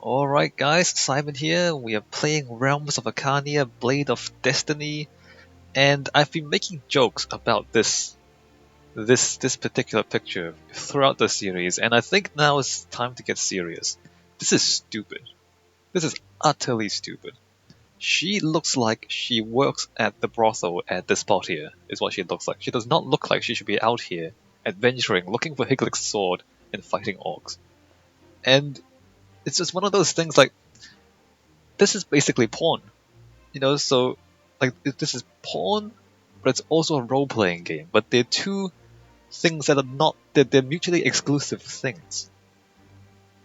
Alright guys, Simon here. We are playing Realms of Arkania, Blade of Destiny, and I've been making jokes about this particular picture throughout the series, and I think now it's time to get serious. This is stupid. This is utterly stupid. She looks like she works at the brothel at this spot here, is what she looks like. She does not look like she should be out here, adventuring, looking for Higglick's sword, and fighting orcs. And it's just one of those things like, this is basically porn. So like this is porn, but it's also a role-playing game. But they're two things that are not they're mutually exclusive things.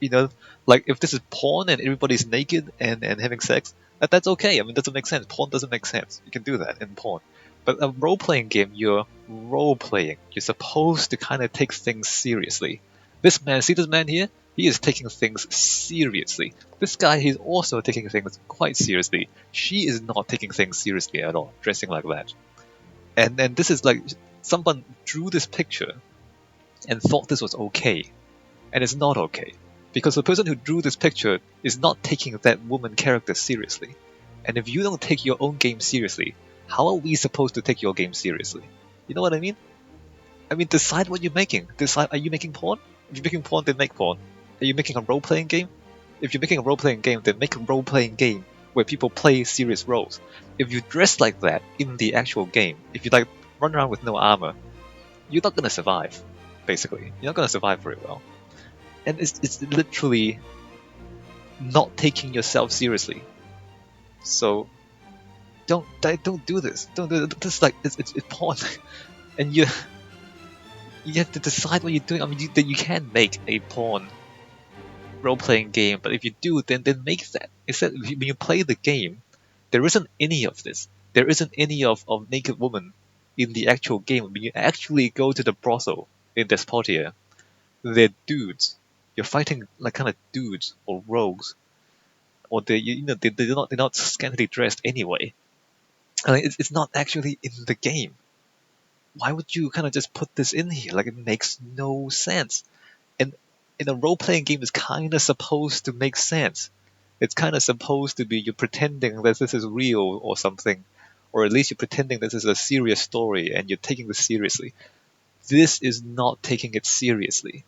You know, like if this is porn and everybody's naked and having sex, that's okay. I mean, it doesn't make sense. Porn doesn't make sense. You can do that in porn. But a role-playing game, you're role-playing. You're supposed to kind of take things seriously. This man, see this man here? He is taking things seriously. This guy, he's also taking things quite seriously. She is not taking things seriously at all, dressing like that. And this is like, someone drew this picture and thought this was okay. And it's not okay. Because the person who drew this picture is not taking that woman character seriously. And if you don't take your own game seriously, how are we supposed to take your game seriously? You know what I mean? I mean, decide what you're making. Decide, are you making porn? If you're making porn, then make porn. Are you making a role-playing game? If you're making a role-playing game, then make a role-playing game where people play serious roles. If you dress like that in the actual game, if you like run around with no armor, you're not gonna survive. Basically, you're not gonna survive very well. And it's literally not taking yourself seriously. So don't do this. Don't do it. This is like it's porn, and you have to decide what you're doing. I mean, you can make a porn role-playing game, but if you do, then make that. Instead, when you play the game, there isn't any of this. There isn't any of naked woman in the actual game. When you actually go to the brothel in Despotia, they're dudes. You're fighting like kind of dudes or rogues, or they're not scantily dressed anyway. I mean, it's not actually in the game. Why would you kind of just put this in here? Like, it makes no sense. And in a role-playing game, it's kind of supposed to make sense. It's kind of supposed to be you're pretending that this is real or something, or at least you're pretending this is a serious story and you're taking this seriously. This is not taking it seriously.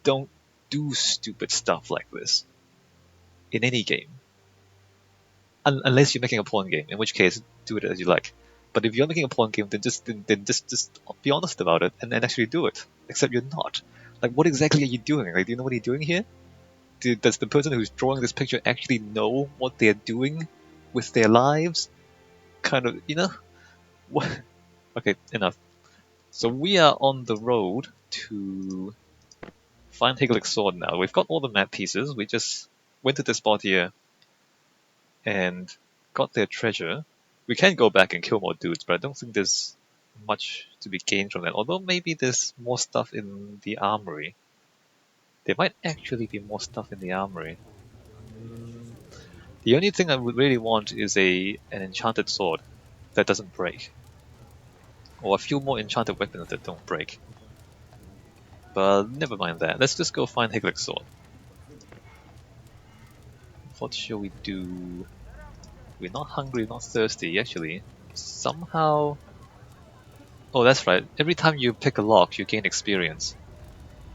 Don't do stupid stuff like this in any game. Unless you're making a porn game, in which case, do it as you like. But if you're making a porn game, then just be honest about it and actually do it. Except you're not. Like, what exactly are you doing? Like, do you know what you're doing here? Does the person who's drawing this picture actually know what they're doing with their lives? Kind of, What? Okay, enough. So we are on the road to find Higglick's sword now. We've got all the map pieces. We just went to this spot here and got their treasure. We can go back and kill more dudes, but I don't think there's much to be gained from that. Although maybe there's more stuff in the armory. There might actually be more stuff in the armory. The only thing I would really want is an enchanted sword that doesn't break. Or a few more enchanted weapons that don't break. But never mind that. Let's just go find Higglick's sword. What shall we do? We're not hungry, not thirsty, actually. Somehow... Oh, that's right. Every time you pick a lock, you gain experience.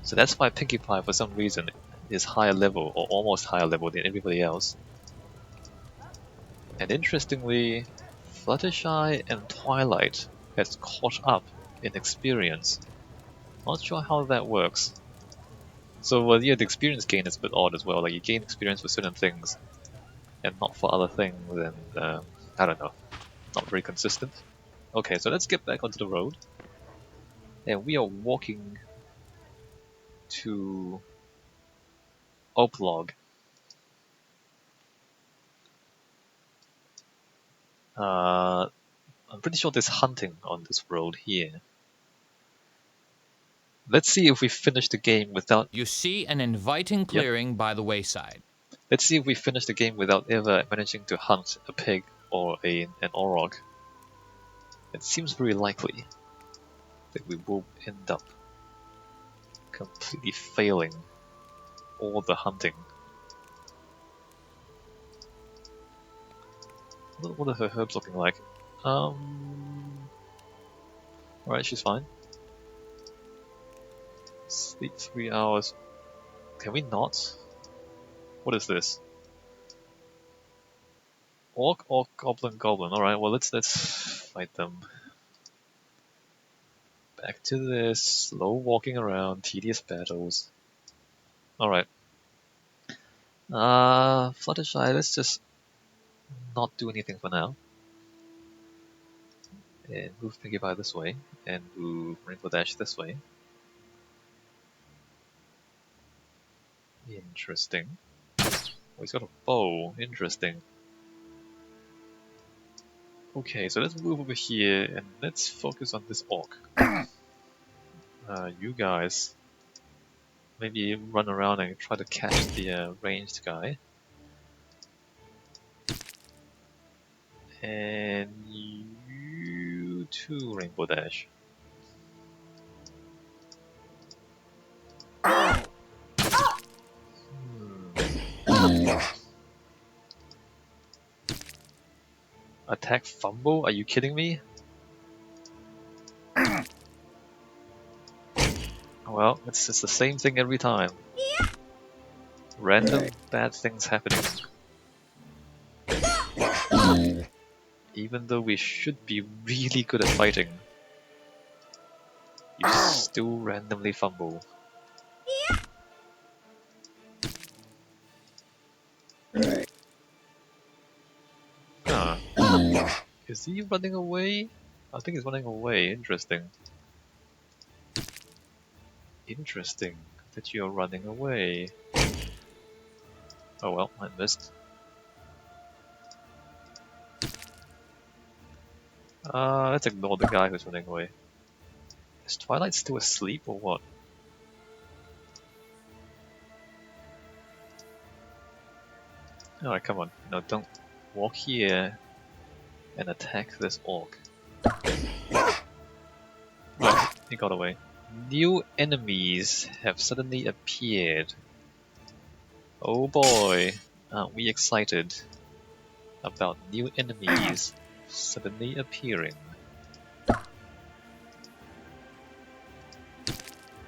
So that's why Pinkie Pie, for some reason, is higher level, or almost higher level than everybody else. And interestingly, Fluttershy and Twilight has caught up in experience. Not sure how that works. So yeah, the experience gain is a bit odd as well. Like, you gain experience for certain things, and not for other things, and I don't know. Not very consistent. Okay, so let's get back onto the road. And we are walking to Oplog. I'm pretty sure there's hunting on this road here. Let's see if we finish the game without... You see an inviting clearing by the wayside. Let's see if we finish the game without ever managing to hunt a pig or an Orog. It seems very likely that we will end up completely failing all the hunting. What are her herbs looking like? Alright, she's fine. Sleep 3 hours. Can we not? What is this? Orc, goblin, goblin. Alright, well let's fight them. Back to this. Slow walking around, tedious battles. Alright. Fluttershy, let's just not do anything for now. And move Pinkie Pie this way, and move Rainbow Dash this way. Interesting. Oh, he's got a bow. Interesting. Okay, so let's move over here, and let's focus on this orc. You guys maybe run around and try to catch the ranged guy. And you too, Rainbow Dash. Attack fumble? Are you kidding me? Well, it's the same thing every time. Random bad things happening. Even though we should be really good at fighting, you still randomly fumble. Huh. Is he running away? I think he's running away. Interesting. Interesting that you're running away. Oh well, I missed. Let's ignore the guy who's running away. Is Twilight still asleep or what? Alright, come on. No, don't walk here and attack this orc. Right, he got away. New enemies have suddenly appeared. Oh boy, aren't we excited about new enemies suddenly appearing.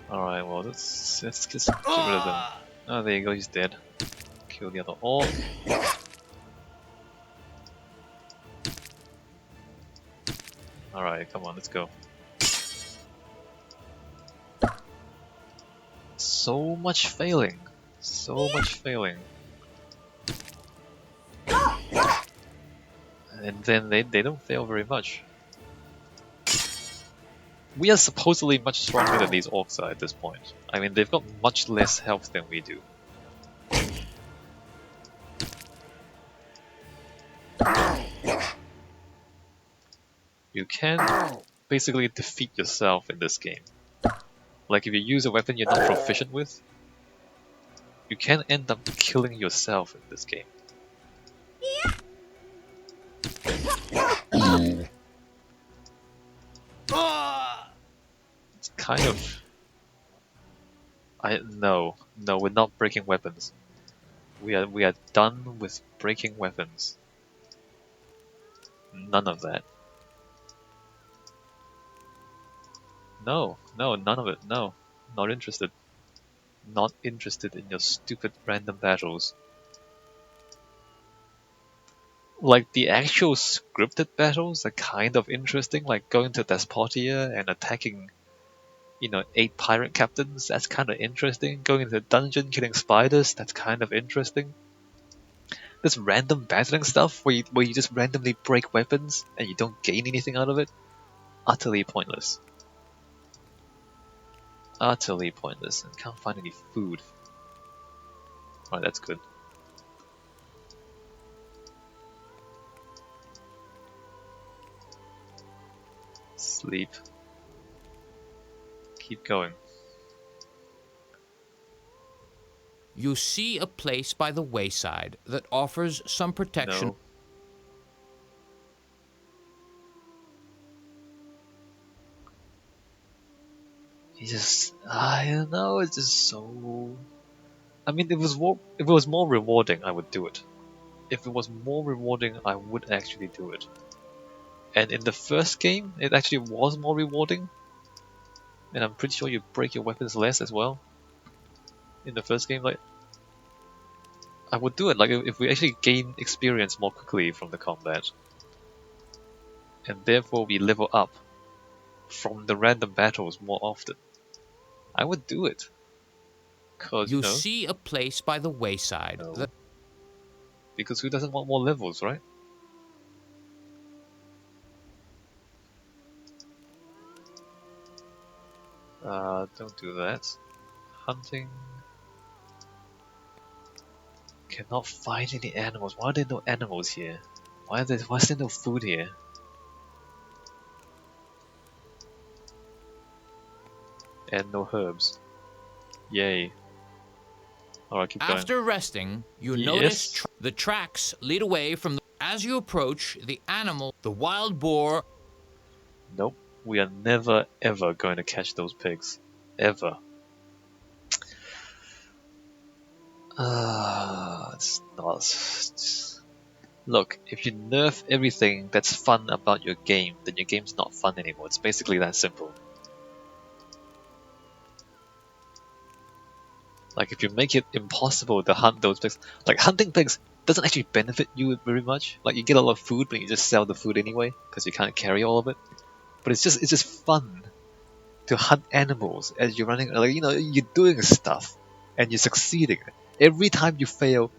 Alright, well let's just get rid of them. Oh, there you go, he's dead. Kill the other orc. Alright, come on, let's go. So much failing. So much failing. And then they don't fail very much. We are supposedly much stronger than these orcs are at this point. I mean, they've got much less health than we do. You can basically defeat yourself in this game. Like if you use a weapon you're not proficient with, you can end up killing yourself in this game. It's kind of... No, we're not breaking weapons. We are done with breaking weapons. None of that. No, none of it. No, not interested. Not interested in your stupid random battles. Like, the actual scripted battles are kind of interesting, like going to Despotia and attacking, 8 pirate captains, that's kind of interesting. Going into a dungeon, killing spiders, that's kind of interesting. This random battling stuff, where you just randomly break weapons and you don't gain anything out of it, utterly pointless. Utterly pointless, and can't find any food. Alright, that's good. Sleep. Keep going. You see a place by the wayside that offers some protection. No. I don't know, it's just so I mean, if it was more rewarding, I would do it. If it was more rewarding, I would actually do it. And in the first game, it actually was more rewarding. And I'm pretty sure you break your weapons less as well. In the first game, like, I would do it. Like, if we actually gain experience more quickly from the combat, and therefore we level up from the random battles more often, I would do it. Cause You see a place by the wayside no. Because who doesn't want more levels, right? Don't do that. Hunting. Cannot find any animals. Why are there no animals here? Why is there no food here? And no herbs. Yay. Alright, keep going. After resting, you notice the tracks lead away from the... As you approach, the animal, the wild boar... Nope. We are never ever going to catch those pigs. Ever. It's not... Look, if you nerf everything that's fun about your game, then your game's not fun anymore. It's basically that simple. Like, if you make it impossible to hunt those pigs, like, hunting pigs doesn't actually benefit you very much. Like, you get a lot of food, but you just sell the food anyway, because you can't carry all of it. But it's just fun to hunt animals as you're running, like, you're doing stuff, and you're succeeding. Every time you fail,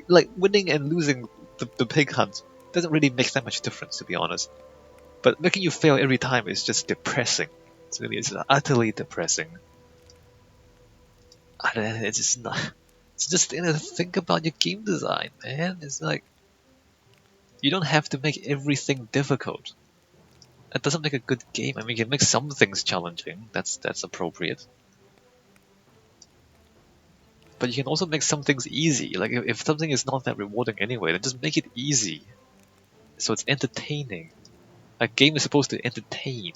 like winning and losing the pig hunt doesn't really make that much difference, to be honest. But making you fail every time is just depressing. It's utterly depressing. It's just not. It's just think about your game design, man. It's like you don't have to make everything difficult. That doesn't make a good game. I mean, you can make some things challenging. That's appropriate. But you can also make some things easy. Like if something is not that rewarding anyway, then just make it easy, so it's entertaining. A game is supposed to entertain.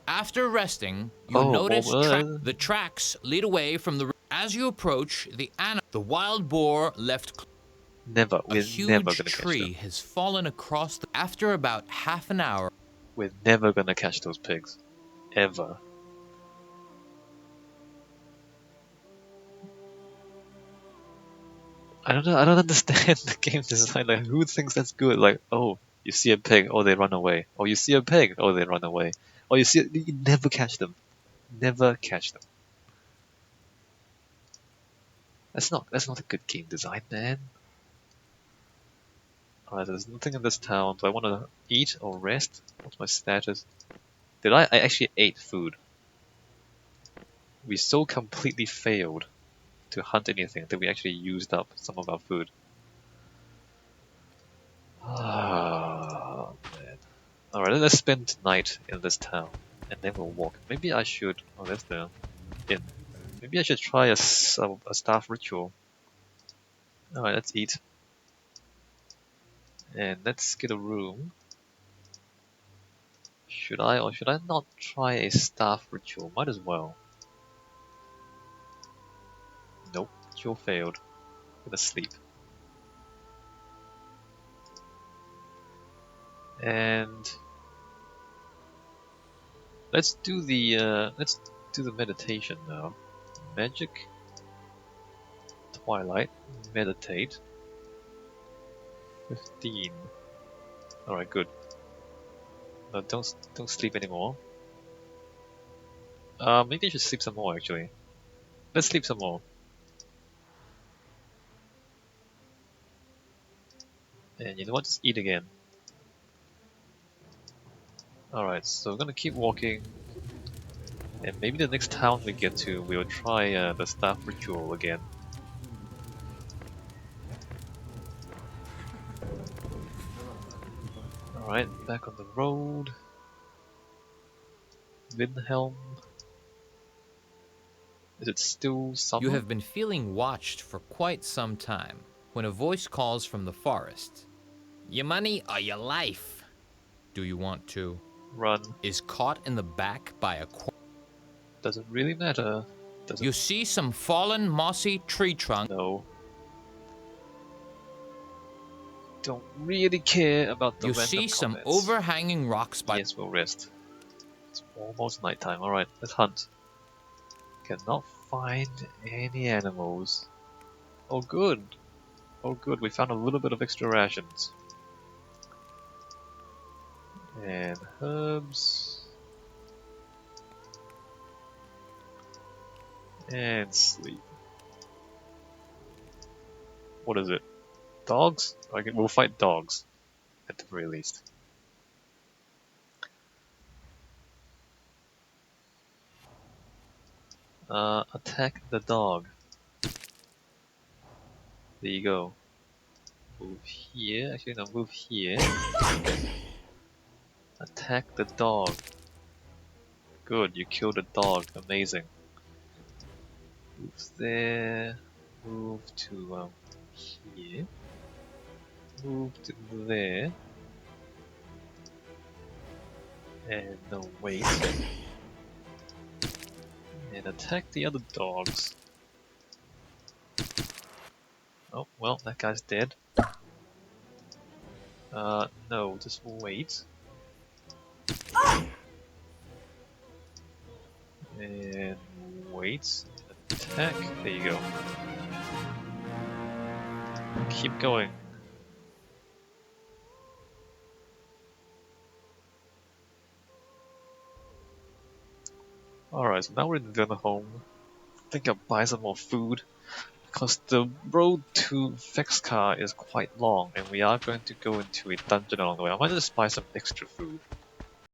After resting, you notice the tracks lead away from the... As you approach, the wild boar left... Never. We're never gonna catch them. A huge tree has fallen across the... After about half an hour... We're never gonna catch those pigs. Ever. I don't know. I don't understand the game design. Like, who thinks that's good? Like, oh, you see a pig, oh, they run away. Oh, you see a pig, oh, they run away. Oh, you never catch them. Never catch them. That's not a good game design, man. Alright, there's nothing in this town. Do I want to eat or rest? What's my status? I actually ate food. We so completely failed to hunt anything that we actually used up some of our food. Ah, man. Alright, let's spend tonight in this town, and then we'll walk. Maybe I should... Oh, that's the inn. Maybe I should try a staff ritual. Alright, let's eat. And let's get a room. Should I or should I not try a staff ritual? Might as well. Nope, ritual failed. Gonna sleep. And let's do the meditation now. Magic, Twilight, meditate. 15. Alright, good. No, don't sleep anymore. Maybe I should sleep some more actually. Let's sleep some more. And you know what? Just eat again. Alright, so we're gonna keep walking. And maybe the next town we get to, we'll try the staff ritual again. Alright, back on the road. Windhelm. Is it still summer? You have been feeling watched for quite some time when a voice calls from the forest. Your money or your life? Do you want to run? Is caught in the back by a... Does it really matter? You see some fallen mossy tree trunk. No. Don't really care about the You random see some comments. overhanging rocks by. Yes, we'll rest. It's almost nighttime. Alright, let's hunt. Cannot find any animals. Oh good. Oh good, we found a little bit of extra rations. And herbs. And sleep. What is it? Dogs? Okay, we'll fight dogs. At the very least. Attack the dog. There you go. Move here. Actually, no, move here. Attack the dog. Good, you killed the dog. Amazing. Move there. Move to here. Move to there. And no, wait. And attack the other dogs. Oh, well, that guy's dead. No, just wait. And wait. Attack. There you go. Keep going. Alright, so now we're in the home. I think I'll buy some more food. Because the road to Vexcar is quite long, and we are going to go into a dungeon along the way. I might just buy some extra food.